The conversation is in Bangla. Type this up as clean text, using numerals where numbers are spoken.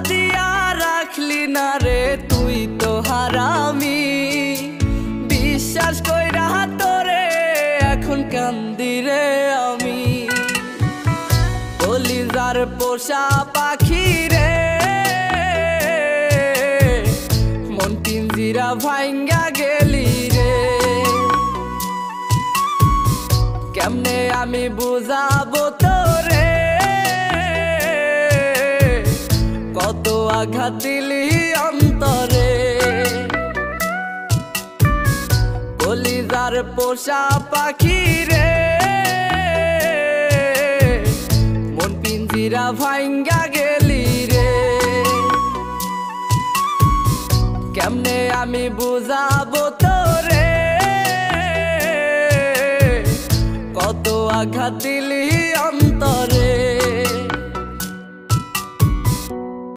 দিয়া রাখলি না রে তুই তো হারামি। বিশ্বাস কইরা তোরে এখন কান্দি রে আমি। কলিজার পোষা পাখি রে মন পিঞ্জিরা ভাঙ্গা গেলি রে। কেমনে আমি বুঝাবো তোরে কত আঘাত দিলি অন্তরে। কলিজার পোষা পাখি রে মন পিঞ্জিরা ভাঙ্গা গেলি রে। কেমনে আমি বুঝাবো তোরে কত আঘাত দিলি অন্তরে।